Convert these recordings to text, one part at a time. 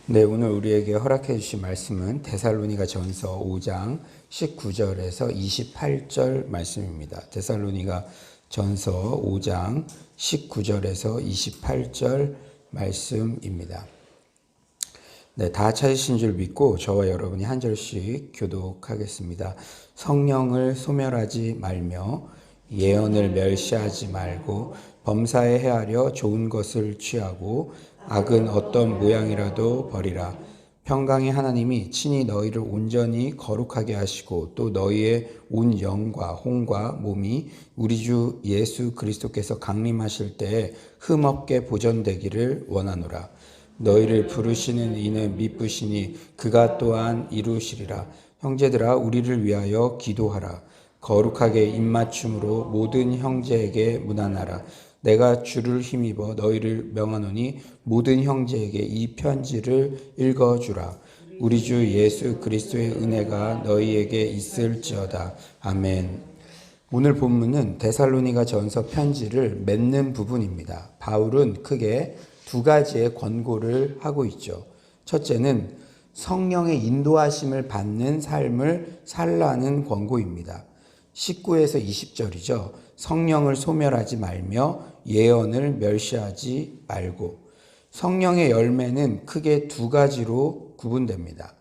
네, 오늘 우리에게 허락해 주신 말씀은 데살로니가 전서 5장 19절에서 28절 말씀입니다. 데살로니가 전서 5장 19절에서 28절 말씀입니다. 네, 다 찾으신 줄 믿고 저와 여러분이 한 절씩 교독하겠습니다. 성령을 소멸하지 말며 예언을 멸시하지 말고 범사에 헤아려 좋은 것을 취하고 악은 어떤 모양이라도 버리라. 평강의 하나님이 친히 너희를 온전히 거룩하게 하시고 또 너희의 온 영과 혼과 몸이 우리 주 예수 그리스도께서 강림하실 때에 흠없게 보존되기를 원하노라. 너희를 부르시는 이는 미쁘시니 그가 또한 이루시리라. 형제들아, 우리를 위하여 기도하라. 거룩하게 입맞춤으로 모든 형제에게 문안하라. 내가 주를 힘입어 너희를 명하노니 모든 형제에게 이 편지를 읽어주라. 우리 주 예수 그리스도의 은혜가 너희에게 있을지어다. 아멘. 오늘 본문은 데살로니가 전서 편지를 맺는 부분입니다. 바울은 크게 두 가지의 권고를 하고 있죠. 첫째는 성령의 인도하심을 받는 삶을 살라는 권고입니다. 19에서 20절이죠. 성령을 소멸하지 말며 예언을 멸시하지 말고. 성령의 열매는 크게 두 가지로 구분됩니다.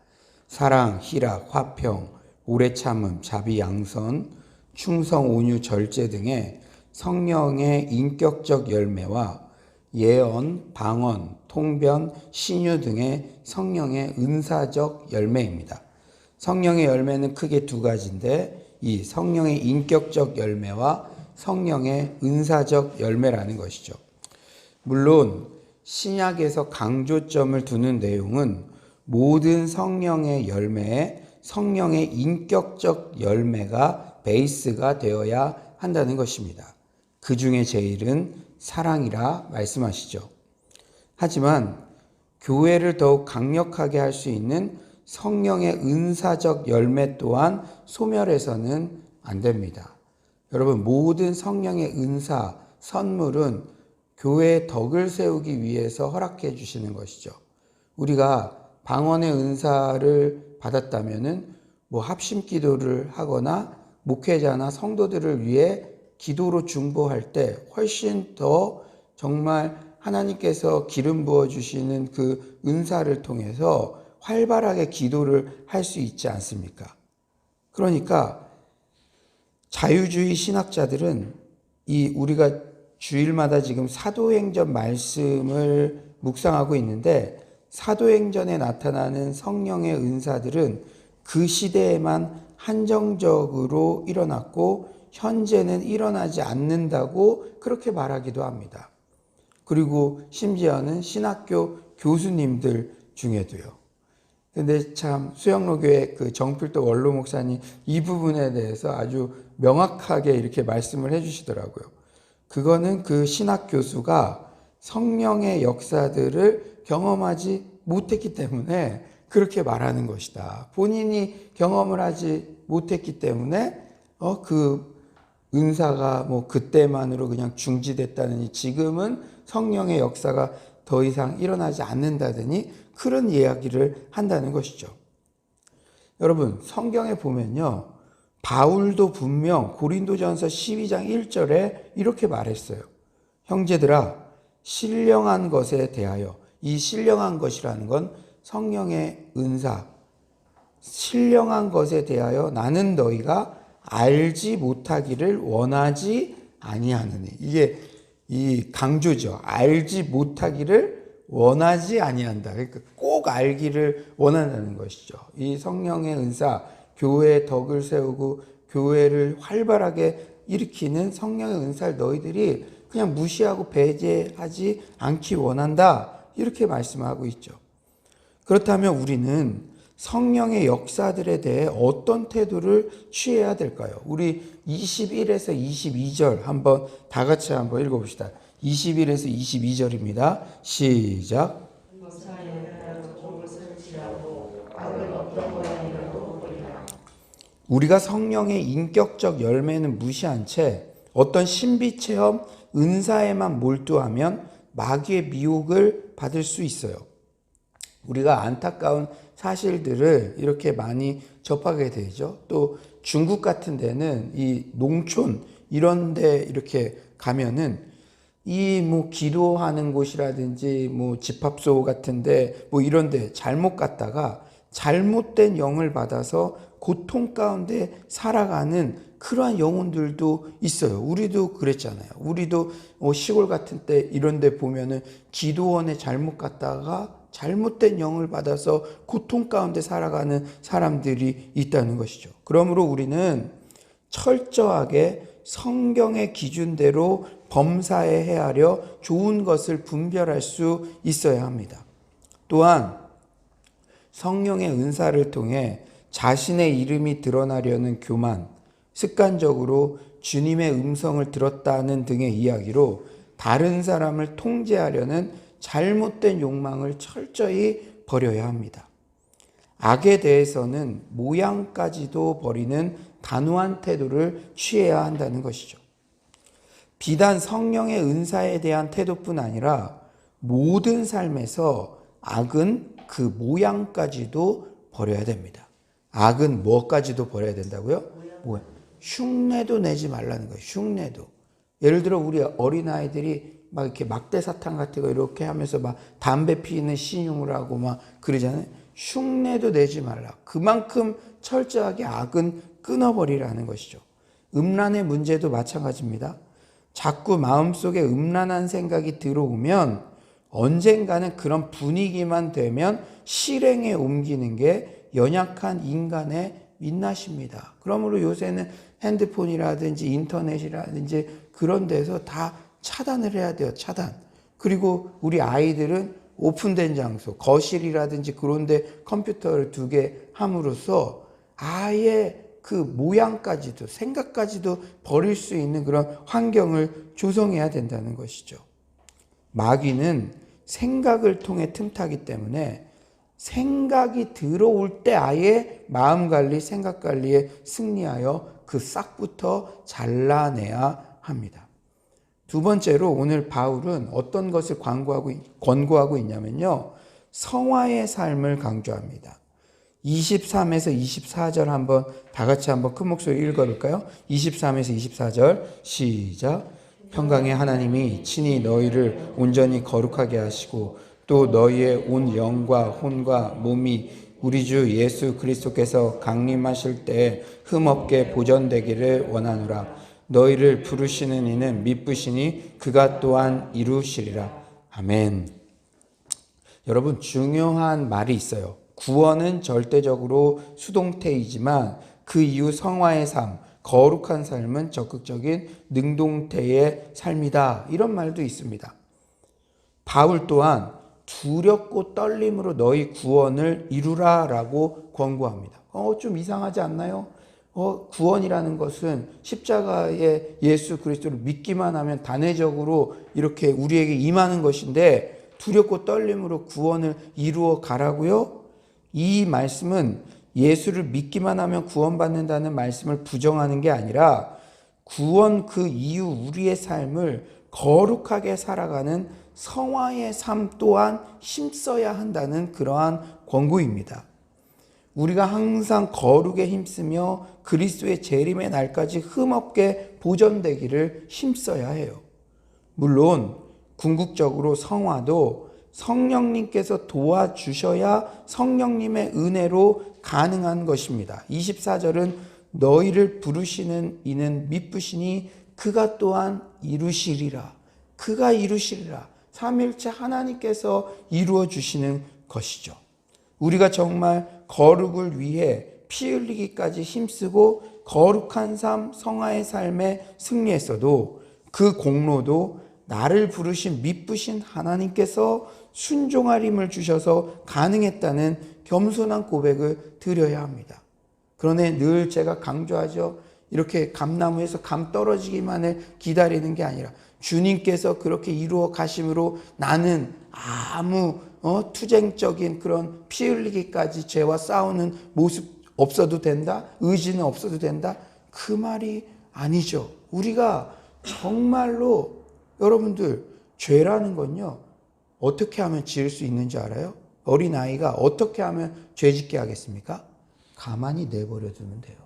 사랑, 희락, 화평, 오래 참음, 자비, 양선, 충성, 온유, 절제 등의 성령의 인격적 열매와 예언, 방언, 통변, 신유 등의 성령의 은사적 열매입니다. 성령의 열매는 크게 두 가지인데 이 성령의 인격적 열매와 성령의 은사적 열매라는 것이죠. 물론 신약에서 강조점을 두는 내용은 모든 성령의 열매에 성령의 인격적 열매가 베이스가 되어야 한다는 것입니다. 그 중에 제일은 사랑이라 말씀하시죠. 하지만 교회를 더욱 강력하게 할 수 있는 성령의 은사적 열매 또한 소멸해서는 안 됩니다. 여러분, 모든 성령의 은사, 선물은 교회의 덕을 세우기 위해서 허락해 주시는 것이죠. 우리가 방언의 은사를 받았다면은 합심 기도를 하거나 목회자나 성도들을 위해 기도로 중보할 때 훨씬 더 정말 하나님께서 기름 부어 주시는 그 은사를 통해서 활발하게 기도를 할 수 있지 않습니까? 그러니까 자유주의 신학자들은 우리가 주일마다 지금 사도행전 말씀을 묵상하고 있는데 사도행전에 나타나는 성령의 은사들은 그 시대에만 한정적으로 일어났고 현재는 일어나지 않는다고 그렇게 말하기도 합니다. 그리고 심지어는 신학교 교수님들 중에도요. 근데 참 수영로교회 그 정필도 원로 목사님 이 부분에 대해서 아주 명확하게 이렇게 말씀을 해주시더라고요. 그거는 그 신학 교수가 성령의 역사들을 경험하지 못했기 때문에 그렇게 말하는 것이다. 본인이 경험을 하지 못했기 때문에 그 은사가 그때만으로 그냥 중지됐다느니 지금은 성령의 역사가 더 이상 일어나지 않는다더니 그런 이야기를 한다는 것이죠. 여러분, 성경에 보면요, 바울도 분명 고린도전서 12장 1절에 이렇게 말했어요. 형제들아, 신령한 것에 대하여, 이 신령한 것이라는 건 성령의 은사, 신령한 것에 대하여 나는 너희가 알지 못하기를 원하지 아니하느니. 이게 이 강조죠. 알지 못하기를 원하지 아니한다. 그러니까 꼭 알기를 원한다는 것이죠. 이 성령의 은사, 교회의 덕을 세우고 교회를 활발하게 일으키는 성령의 은사를 너희들이 그냥 무시하고 배제하지 않기 원한다. 이렇게 말씀하고 있죠. 그렇다면 우리는 성령의 역사들에 대해 어떤 태도를 취해야 될까요? 우리 21에서 22절 한번 다 같이 한번 읽어봅시다. 21에서 22절입니다. 시작. 우리가 성령의 인격적 열매는 무시한 채 어떤 신비 체험, 은사에만 몰두하면 마귀의 미혹을 받을 수 있어요. 우리가 안타까운 사실들을 이렇게 많이 접하게 되죠. 또 중국 같은 데는 이 농촌 이런 데 이렇게 가면은 이 뭐 기도하는 곳이라든지 뭐 집합소 같은데 뭐 이런 데 잘못 갔다가 잘못된 영을 받아서 고통 가운데 살아가는 그러한 영혼들도 있어요. 우리도 그랬잖아요. 우리도 시골 같은 때 이런 데 보면은 기도원에 잘못 갔다가 잘못된 영을 받아서 고통 가운데 살아가는 사람들이 있다는 것이죠. 그러므로 우리는 철저하게 성경의 기준대로 범사에 헤아려 좋은 것을 분별할 수 있어야 합니다. 또한 성령의 은사를 통해 자신의 이름이 드러나려는 교만, 습관적으로 주님의 음성을 들었다는 등의 이야기로 다른 사람을 통제하려는 잘못된 욕망을 철저히 버려야 합니다. 악에 대해서는 모양까지도 버리는 단호한 태도를 취해야 한다는 것이죠. 비단 성령의 은사에 대한 태도뿐 아니라 모든 삶에서 악은 그 모양까지도 버려야 됩니다. 악은 뭐까지도 버려야 된다고요? 뭐야? 흉내도 내지 말라는 거예요. 흉내도. 예를 들어 우리 어린아이들이 막 이렇게 막대사탕 같은 거 이렇게 하면서 막 담배 피는 신용을 하고 막 그러잖아요. 흉내도 내지 말라. 그만큼 철저하게 악은 끊어버리라는 것이죠. 음란의 문제도 마찬가지입니다. 자꾸 마음속에 음란한 생각이 들어오면 언젠가는 그런 분위기만 되면 실행에 옮기는 게 연약한 인간의 민낯입니다. 그러므로 요새는 핸드폰이라든지 인터넷이라든지 그런 데서 다 차단을 해야 돼요. 차단. 그리고 우리 아이들은 오픈된 장소, 거실이라든지 그런 데 컴퓨터를 두게 함으로써 아예 그 모양까지도 생각까지도 버릴 수 있는 그런 환경을 조성해야 된다는 것이죠. 마귀는 생각을 통해 틈타기 때문에 생각이 들어올 때 아예 마음관리, 생각관리에 승리하여 그 싹부터 잘라내야 합니다. 두 번째로 오늘 바울은 어떤 것을 권고하고 있냐면요. 성화의 삶을 강조합니다. 23에서 24절 한번 다 같이 한번 큰 목소리 읽어볼까요? 23에서 24절 시작. 평강의 하나님이 친히 너희를 온전히 거룩하게 하시고 또 너희의 온 영과 혼과 몸이 우리 주 예수 그리스도께서 강림하실 때에 흠없게 보존되기를 원하노라. 너희를 부르시는 이는 미쁘시니 그가 또한 이루시리라. 아멘. 여러분 중요한 말이 있어요. 구원은 절대적으로 수동태이지만 그 이후 성화의 삶, 거룩한 삶은 적극적인 능동태의 삶이다. 이런 말도 있습니다. 바울 또한 두렵고 떨림으로 너희 구원을 이루라 라고 권고합니다. 좀 이상하지 않나요? 구원이라는 것은 십자가의 예수 그리스도를 믿기만 하면 단회적으로 이렇게 우리에게 임하는 것인데 두렵고 떨림으로 구원을 이루어 가라고요? 이 말씀은 예수를 믿기만 하면 구원받는다는 말씀을 부정하는 게 아니라 구원 그 이후 우리의 삶을 거룩하게 살아가는 성화의 삶 또한 힘써야 한다는 그러한 권고입니다. 우리가 항상 거룩에 힘쓰며 그리스도의 재림의 날까지 흠없게 보존되기를 힘써야 해요. 물론 궁극적으로 성화도 성령님께서 도와주셔야 성령님의 은혜로 가능한 것입니다. 24절은 너희를 부르시는 이는 미쁘시니 그가 또한 이루시리라. 그가 이루시리라. 삼위일체 하나님께서 이루어 주시는 것이죠. 우리가 정말 거룩을 위해 피 흘리기까지 힘쓰고 거룩한 삶, 성화의 삶에 승리했어도 그 공로도 나를 부르신 미쁘신 하나님께서 순종할 힘을 주셔서 가능했다는 겸손한 고백을 드려야 합니다. 그러나 늘 제가 강조하죠. 이렇게 감나무에서 감 떨어지기만을 기다리는 게 아니라 주님께서 그렇게 이루어 가심으로 나는 아무 투쟁적인 그런 피 흘리기까지 죄와 싸우는 모습 없어도 된다? 의지는 없어도 된다? 그 말이 아니죠. 우리가 정말로 여러분들 죄라는 건요. 어떻게 하면 지을 수 있는지 알아요? 어린아이가 어떻게 하면 죄짓게 하겠습니까? 가만히 내버려 두면 돼요.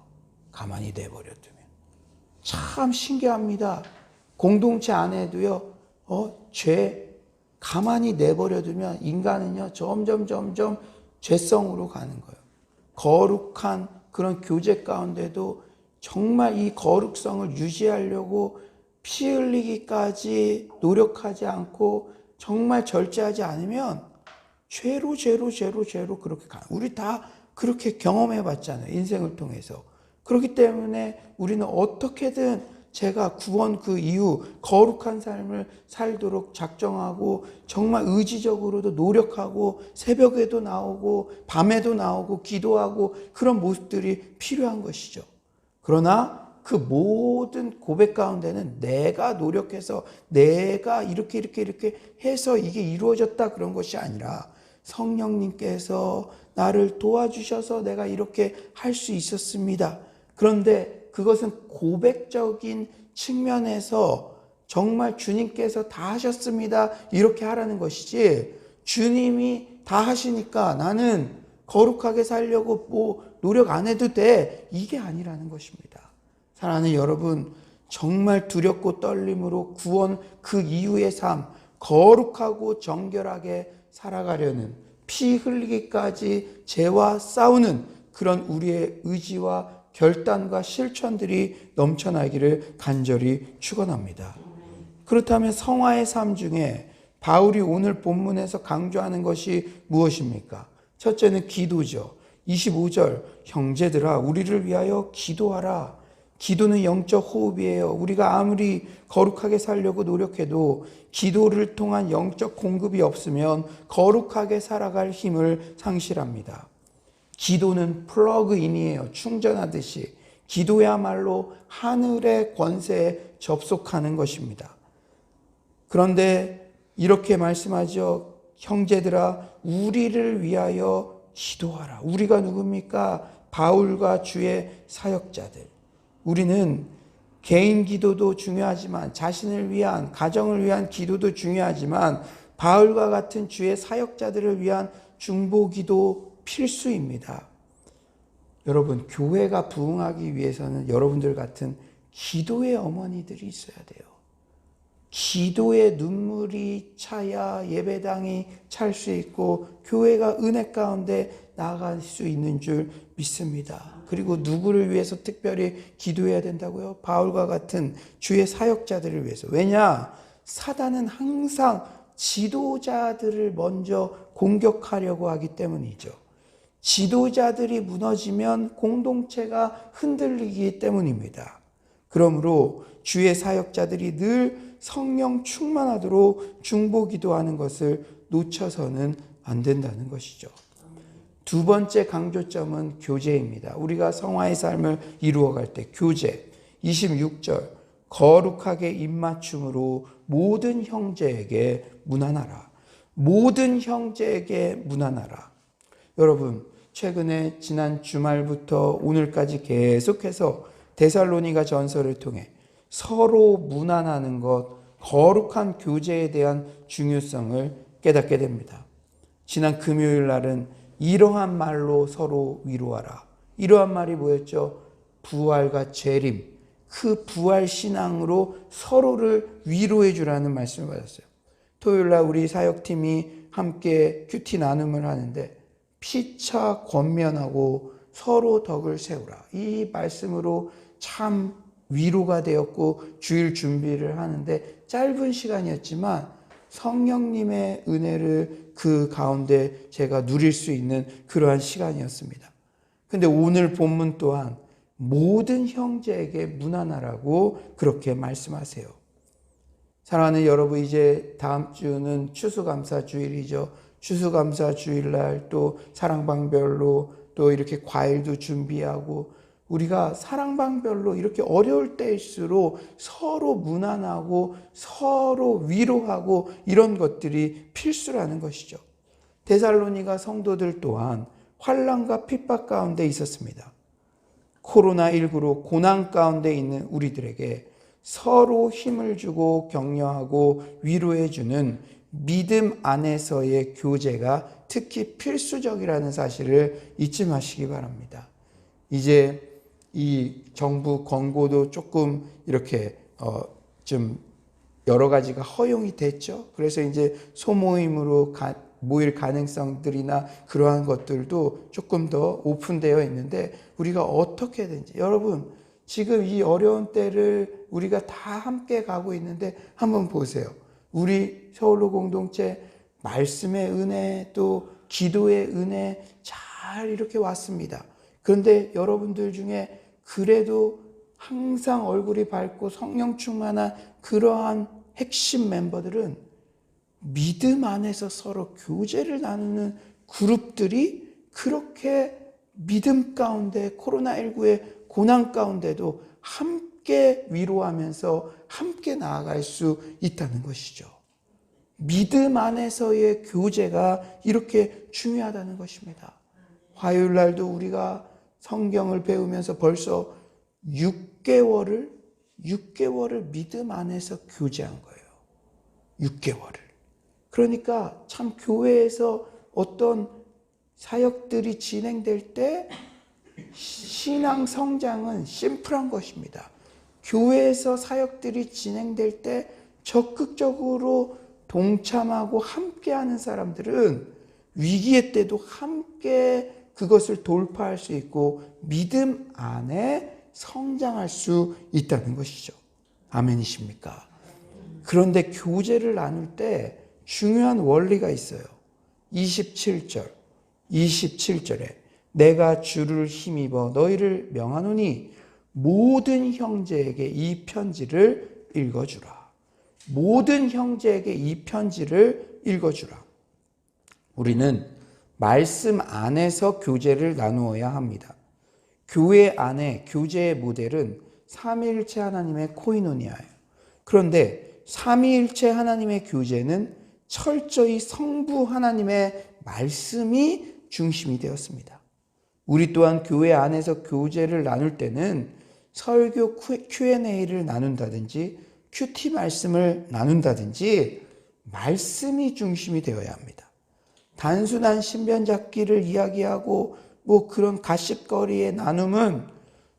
가만히 내버려 두면. 참 신기합니다. 공동체 안에도요, 죄 가만히 내버려 두면 인간은요, 점점 죄성으로 가는 거예요. 거룩한 그런 교제 가운데도 정말 이 거룩성을 유지하려고 피 흘리기까지 노력하지 않고 정말 절제하지 않으면 죄로 그렇게 가. 우리 다 그렇게 경험해 봤잖아요. 인생을 통해서. 그렇기 때문에 우리는 어떻게든 제가 구원 그 이후 거룩한 삶을 살도록 작정하고 정말 의지적으로도 노력하고 새벽에도 나오고 밤에도 나오고 기도하고 그런 모습들이 필요한 것이죠. 그러나 그 모든 고백 가운데는 내가 노력해서 내가 이렇게 해서 이게 이루어졌다 그런 것이 아니라 성령님께서 나를 도와주셔서 내가 이렇게 할 수 있었습니다. 그런데 그것은 고백적인 측면에서 정말 주님께서 다 하셨습니다. 이렇게 하라는 것이지 주님이 다 하시니까 나는 거룩하게 살려고 뭐 노력 안 해도 돼. 이게 아니라는 것입니다. 사랑하는 여러분, 정말 두렵고 떨림으로 구원 그 이후의 삶, 거룩하고 정결하게 살아가려는 피 흘리기까지 죄와 싸우는 그런 우리의 의지와 결단과 실천들이 넘쳐나기를 간절히 축원합니다. 그렇다면 성화의 삶 중에 바울이 오늘 본문에서 강조하는 것이 무엇입니까? 첫째는 기도죠. 25절, 형제들아 우리를 위하여 기도하라. 기도는 영적 호흡이에요. 우리가 아무리 거룩하게 살려고 노력해도 기도를 통한 영적 공급이 없으면 거룩하게 살아갈 힘을 상실합니다. 기도는 플러그인이에요. 충전하듯이. 기도야말로 하늘의 권세에 접속하는 것입니다. 그런데 이렇게 말씀하죠. 형제들아 우리를 위하여 기도하라. 우리가 누굽니까? 바울과 주의 사역자들. 우리는 개인 기도도 중요하지만 자신을 위한, 가정을 위한 기도도 중요하지만 바울과 같은 주의 사역자들을 위한 중보기도 필수입니다. 여러분, 교회가 부흥하기 위해서는 여러분들 같은 기도의 어머니들이 있어야 돼요. 기도의 눈물이 차야 예배당이 찰 수 있고 교회가 은혜 가운데 나아갈 수 있는 줄 믿습니다. 그리고 누구를 위해서 특별히 기도해야 된다고요? 바울과 같은 주의 사역자들을 위해서. 왜냐? 사단은 항상 지도자들을 먼저 공격하려고 하기 때문이죠. 지도자들이 무너지면 공동체가 흔들리기 때문입니다. 그러므로 주의 사역자들이 늘 성령 충만하도록 중보기도하는 것을 놓쳐서는 안 된다는 것이죠. 두 번째 강조점은 교제입니다. 우리가 성화의 삶을 이루어갈 때 교제. 26절, 거룩하게 입맞춤으로 모든 형제에게 문안하라. 모든 형제에게 문안하라. 여러분, 최근에 지난 주말부터 오늘까지 계속해서 데살로니가 전서를 통해 서로 문안하는 것, 거룩한 교제에 대한 중요성을 깨닫게 됩니다. 지난 금요일 날은 이러한 말로 서로 위로하라. 이러한 말이 뭐였죠? 부활과 재림. 그 부활 신앙으로 서로를 위로해 주라는 말씀을 받았어요. 토요일 날 우리 사역팀이 함께 큐티 나눔을 하는데 피차 권면하고 서로 덕을 세우라. 이 말씀으로 참 위로가 되었고 주일 준비를 하는데 짧은 시간이었지만 성령님의 은혜를 그 가운데 제가 누릴 수 있는 그러한 시간이었습니다. 근데 오늘 본문 또한 모든 형제에게 문안하라고 그렇게 말씀하세요. 사랑하는 여러분, 이제 다음 주는 추수감사 주일이죠. 추수감사 주일날 또 사랑방별로 또 이렇게 과일도 준비하고 우리가 사랑방별로 이렇게 어려울 때일수록 서로 문안하고 서로 위로하고 이런 것들이 필수라는 것이죠. 데살로니가 성도들 또한 환난과 핍박 가운데 있었습니다. 코로나19로 고난 가운데 있는 우리들에게 서로 힘을 주고 격려하고 위로해 주는 믿음 안에서의 교제가 특히 필수적이라는 사실을 잊지 마시기 바랍니다. 이제 이 정부 권고도 조금 이렇게 좀 여러 가지가 허용이 됐죠. 그래서 이제 소모임으로 모일 가능성들이나 그러한 것들도 조금 더 오픈되어 있는데 우리가 어떻게든지 여러분 지금 이 어려운 때를 우리가 다 함께 가고 있는데 한번 보세요. 우리 서울로 공동체 말씀의 은혜 또 기도의 은혜 잘 이렇게 왔습니다. 그런데 여러분들 중에 그래도 항상 얼굴이 밝고 성령 충만한 그러한 핵심 멤버들은 믿음 안에서 서로 교제를 나누는 그룹들이 그렇게 믿음 가운데 코로나19의 고난 가운데도 함께 위로하면서 함께 나아갈 수 있다는 것이죠. 믿음 안에서의 교제가 이렇게 중요하다는 것입니다. 화요일 날도 우리가 성경을 배우면서 벌써 6개월을 믿음 안에서 교제한 거예요. 6개월을. 그러니까 참 교회에서 어떤 사역들이 진행될 때 신앙 성장은 심플한 것입니다. 교회에서 사역들이 진행될 때 적극적으로 동참하고 함께하는 사람들은 위기의 때도 함께 그것을 돌파할 수 있고 믿음 안에 성장할 수 있다는 것이죠. 아멘이십니까? 그런데 교제를 나눌 때 중요한 원리가 있어요. 27절에 내가 주를 힘입어 너희를 명하노니 모든 형제에게 이 편지를 읽어주라. 모든 형제에게 이 편지를 읽어주라. 우리는 말씀 안에서 교제를 나누어야 합니다. 교회 안에 교제의 모델은 삼위일체 하나님의 코이노니아예요. 그런데 삼위일체 하나님의 교제는 철저히 성부 하나님의 말씀이 중심이 되었습니다. 우리 또한 교회 안에서 교제를 나눌 때는 설교 Q&A를 나눈다든지 큐티 말씀을 나눈다든지 말씀이 중심이 되어야 합니다. 단순한 신변 잡기를 이야기하고 그런 가십거리의 나눔은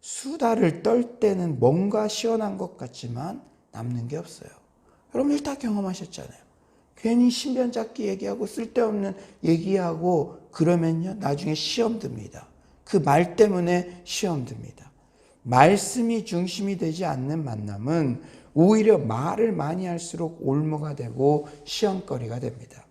수다를 떨 때는 뭔가 시원한 것 같지만 남는 게 없어요. 여러분들 다 경험하셨잖아요. 괜히 신변 잡기 얘기하고 쓸데없는 얘기하고 그러면요 나중에 시험 듭니다. 그 말 때문에 시험 듭니다. 말씀이 중심이 되지 않는 만남은 오히려 말을 많이 할수록 올무가 되고 시험거리가 됩니다.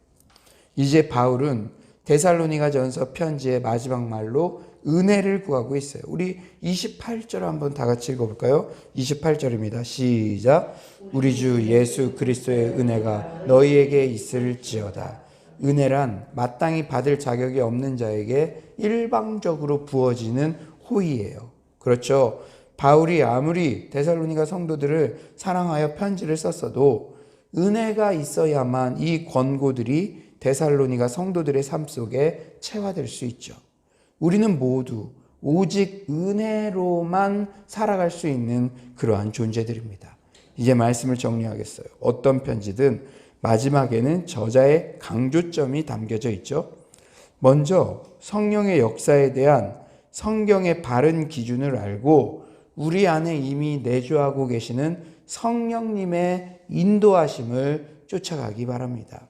이제 바울은 데살로니가전서 편지의 마지막 말로 은혜를 구하고 있어요. 우리 28절 한번 다 같이 읽어볼까요? 28절입니다. 시작. 우리 주 예수 그리스도의 은혜가 너희에게 있을지어다. 은혜란 마땅히 받을 자격이 없는 자에게 일방적으로 부어지는 호의예요. 그렇죠. 바울이 아무리 데살로니가 성도들을 사랑하여 편지를 썼어도 은혜가 있어야만 이 권고들이 데살로니가 성도들의 삶 속에 체화될 수 있죠. 우리는 모두 오직 은혜로만 살아갈 수 있는 그러한 존재들입니다. 이제 말씀을 정리하겠어요. 어떤 편지든 마지막에는 저자의 강조점이 담겨져 있죠. 먼저 성령의 역사에 대한 성경의 바른 기준을 알고 우리 안에 이미 내주하고 계시는 성령님의 인도하심을 쫓아가기 바랍니다.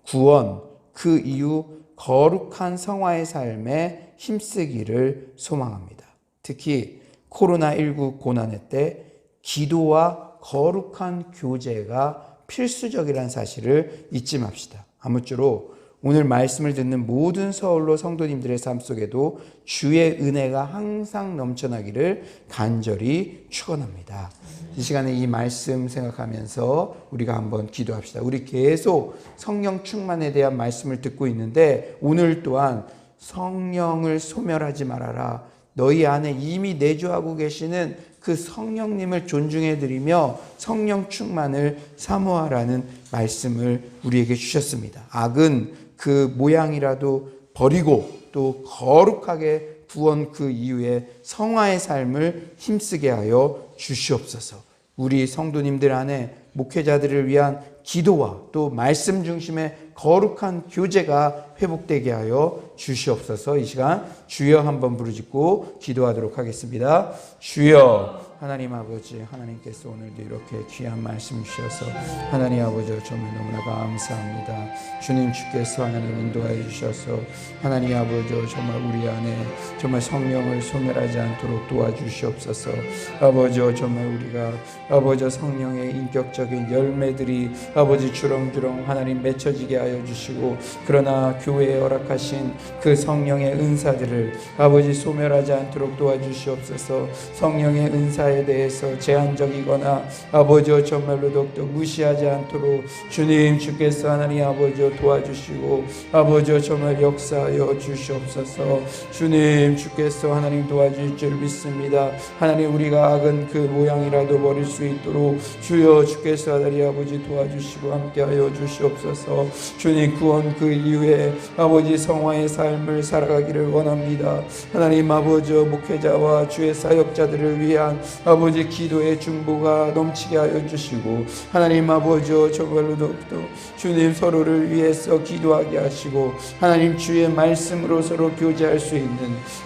구원, 그 이후 거룩한 성화의 삶에 힘쓰기를 소망합니다. 특히 코로나19 고난의 때 기도와 거룩한 교제가 필수적이라는 사실을 잊지 맙시다. 아무쪼록 오늘 말씀을 듣는 모든 서울로 성도님들의 삶 속에도 주의 은혜가 항상 넘쳐나기를 간절히 축원합니다. 이 시간에 이 말씀 생각하면서 우리가 한번 기도합시다. 우리 계속 성령 충만에 대한 말씀을 듣고 있는데 오늘 또한 성령을 소멸하지 말아라. 너희 안에 이미 내주하고 계시는 그 성령님을 존중해드리며 성령 충만을 사모하라는 말씀을 우리에게 주셨습니다. 악은 그 모양이라도 버리고 또 거룩하게 구원 그 이후에 성화의 삶을 힘쓰게 하여 주시옵소서. 우리 성도님들 안에 목회자들을 위한 기도와 또 말씀 중심의 거룩한 교제가 회복되게 하여 주시옵소서. 이 시간 주여 한번 부르짖고 기도하도록 하겠습니다. 주여, 하나님 아버지, 하나님께서 오늘도 이렇게 귀한 말씀 주셔서 하나님 아버지 정말 너무나 감사합니다. 주님 주께서 하나님 인도하여 주셔서 하나님 아버지 정말 우리 안에 정말 성령을 소멸하지 않도록 도와주시옵소서. 아버지 정말 우리가 아버지 성령의 인격적인 열매들이 아버지 주렁주렁 하나님 맺혀지게 하여 주시고, 그러나 교회에 허락하신 그 성령의 은사들을 아버지 소멸하지 않도록 도와주시옵소서. 성령의 은사에 대해서 제한적이거나 아버지 정말로 더욱더 무시하지 않도록 주님 주께서 하나님 아버지 도와주시고 아버지 정말 역사하여 주시옵소서. 주님 주께서 하나님 도와주실 줄 믿습니다. 하나님 우리가 악은 그 모양이라도 버릴 수 있도록 주여 주께서 하나님 아버지 도와주시고 함께하여 주시옵소서. 주님 구원 그 이후에 아버지 성화의 삶을 살아가기를 원합니다. 하나님 아버지 목회자와 주의 사역자들을 위한 아버지 기도의 중보가 넘치게 하여 주시고, 하나님 아버지 정말로 더욱더 주님 서로를 위해서 기도하게 하시고 하나님 주의 말씀으로 서로 교제할 수 있는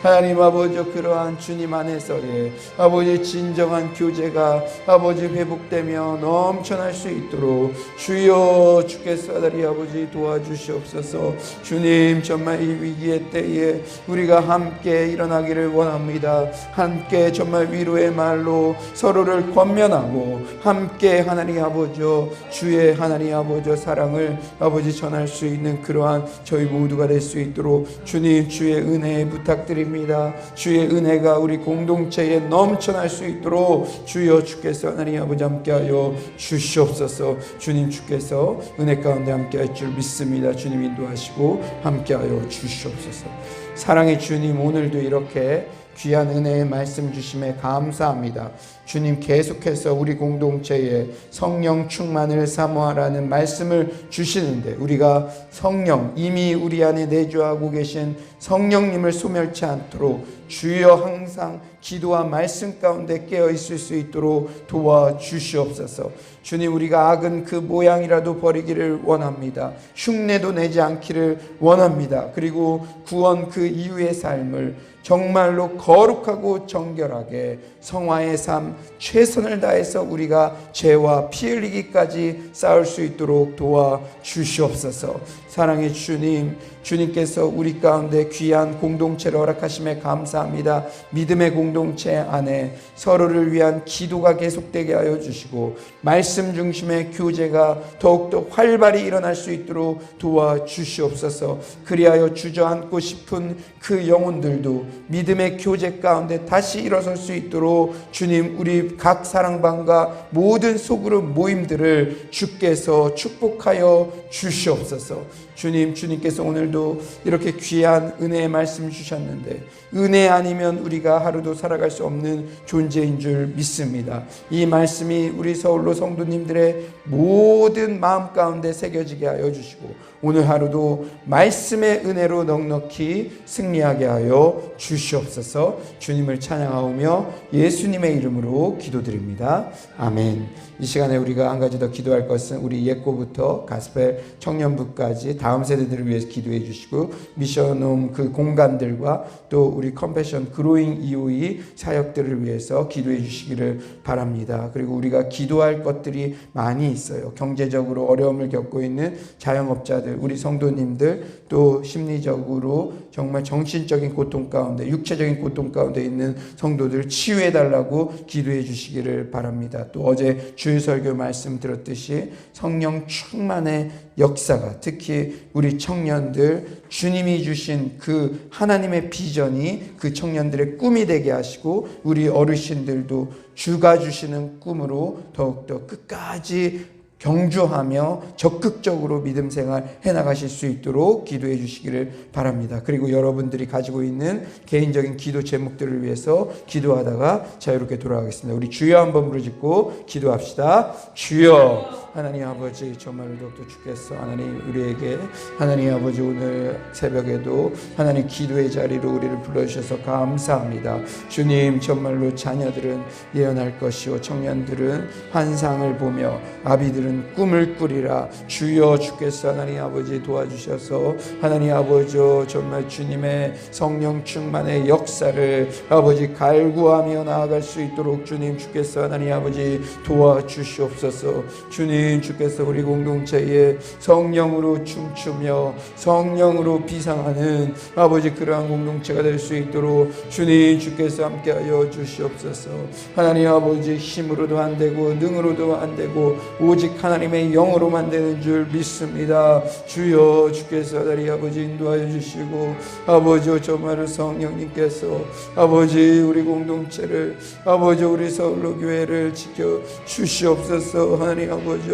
하나님 아버지 그러한 주님 안에서의 아버지 진정한 교제가 아버지 회복되며 넘쳐날 수 있도록 주여 주께서 하나님 아버지 도와주시옵소서. 주님 정말 이 위기의 때에 우리가 함께 일어나기를 원합니다. 함께 정말 위로의 말로 서로를 권면하고 함께 하나님 아버지 주의 하나님 아버지 사랑을 아버지 전할 수 있는 그러한 저희 모두가 될 수 있도록 주님 주의 은혜 부탁드립니다. 주의 은혜가 우리 공동체에 넘쳐날 수 있도록 주여 주께서 하나님 아버지 함께하여 주시옵소서. 주님 주께서 은혜 가운데 함께할 줄 믿습니다. 주님 인도하시고 함께하여 주시옵소서. 사랑의 주님, 오늘도 이렇게 귀한 은혜의 말씀 주심에 감사합니다. 주님 계속해서 우리 공동체에 성령 충만을 사모하라는 말씀을 주시는데, 우리가 성령 이미 우리 안에 내주하고 계신 성령님을 소멸치 않도록 주여 항상 기도와 말씀 가운데 깨어 있을 수 있도록 도와주시옵소서. 주님 우리가 악은 그 모양이라도 버리기를 원합니다. 흉내도 내지 않기를 원합니다. 그리고 구원 그 이후의 삶을 정말로 거룩하고 정결하게 성화의 삶 최선을 다해서 우리가 죄와 피 흘리기까지 쌓을 수 있도록 도와주시옵소서. 사랑의 주님, 주님께서 우리 가운데 귀한 공동체를 허락하심에 감사합니다. 믿음의 공동체 안에 서로를 위한 기도가 계속되게 하여 주시고 말씀 중심의 교제가 더욱더 활발히 일어날 수 있도록 도와주시옵소서. 그리하여 주저앉고 싶은 그 영혼들도 믿음의 교제 가운데 다시 일어설 수 있도록 주님 우리 각 사랑방과 모든 소그룹 모임들을 주께서 축복하여 주시옵소서. 주님, 주님께서 오늘도 이렇게 귀한 은혜의 말씀 주셨는데 은혜 아니면 우리가 하루도 살아갈 수 없는 존재인 줄 믿습니다. 이 말씀이 우리 서울로 성도님들의 모든 마음 가운데 새겨지게 하여 주시고 오늘 하루도 말씀의 은혜로 넉넉히 승리하게 하여 주시옵소서. 주님을 찬양하오며 예수님의 이름으로 기도드립니다. 아멘. 이 시간에 우리가 한 가지 더 기도할 것은 우리 예고부터 가스펠 청년부까지 다음 세대들을 위해서 기도해 주시고 미션홈 그 공간들과 또 우리 컴패션 그로잉 EOE 사역들을 위해서 기도해 주시기를 바랍니다. 그리고 우리가 기도할 것들이 많이 있어요. 경제적으로 어려움을 겪고 있는 자영업자들, 우리 성도님들, 또 심리적으로 정말 정신적인 고통 가운데, 육체적인 고통 가운데 있는 성도들 치유해 달라고 기도해 주시기를 바랍니다. 또 어제 주일 설교 말씀 들었듯이 성령 충만의 역사가 특히 우리 청년들 주님이 주신 그 하나님의 비전이 그 청년들의 꿈이 되게 하시고 우리 어르신들도 주가 주시는 꿈으로 더욱더 끝까지 경주하며 적극적으로 믿음 생활 해나가실 수 있도록 기도해 주시기를 바랍니다. 그리고 여러분들이 가지고 있는 개인적인 기도 제목들을 위해서 기도하다가 자유롭게 돌아가겠습니다. 우리 주여 한번 부르짖고 기도합시다. 주여. 하나님 아버지 정말로 더욱더 주께서 하나님 우리에게 하나님 아버지 오늘 새벽에도 하나님 기도의 자리로 우리를 불러주셔서 감사합니다. 주님 정말로 자녀들은 예언할 것이요 청년들은 환상을 보며 아비들은 꿈을 꾸리라. 주여 주께서 하나님 아버지 도와주셔서 하나님 아버지 정말 주님의 성령 충만의 역사를 아버지 갈구하며 나아갈 수 있도록 주님 주께서 하나님 아버지 도와주시옵소서. 주님 주께서 우리 공동체에 성령으로 춤추며 성령으로 비상하는 아버지 그러한 공동체가 될 수 있도록 주님 주께서 함께하여 주시옵소서. 하나님 아버지 힘으로도 안 되고 능으로도 안 되고 오직 하나님의 영으로만 되는 줄 믿습니다. 주여 주께서 하나님 아버지 인도하여 주시고 아버지 정말 성령님께서 아버지 우리 공동체를 아버지 우리 서울로 교회를 지켜 주시옵소서. 하나님 아버지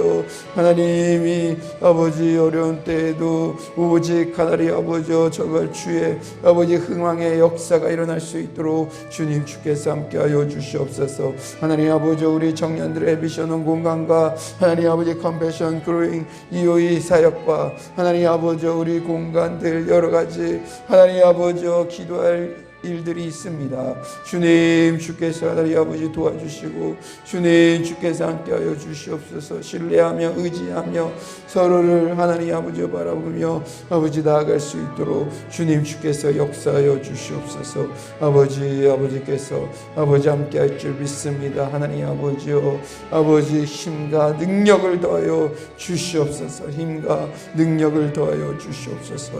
하나님이 아버지 어려운 때에도 오직 하나님 아버지 정말 주의 아버지 흥왕의 역사가 일어날 수 있도록 주님 주께서 함께하여 주시옵소서. 하나님 아버지 우리 청년들의 비전원 공간과 하나님 아버지 컴패션 그로잉 EOE 사역과 하나님 아버지 우리 공간들 여러 가지 하나님 아버지 기도할 일들이 있습니다. 주님 주께서 하나님 아버지 도와주시고 주님 주께서 함께하여 주시옵소서. 신뢰하며 의지하며 서로를 하나님 아버지 바라보며 아버지 나아갈 수 있도록 주님 주께서 역사하여 주시옵소서. 아버지께서 아버지 함께할 줄 믿습니다. 하나님 아버지요 아버지 힘과 능력을 더하여 주시옵소서. 힘과 능력을 더하여 주시옵소서.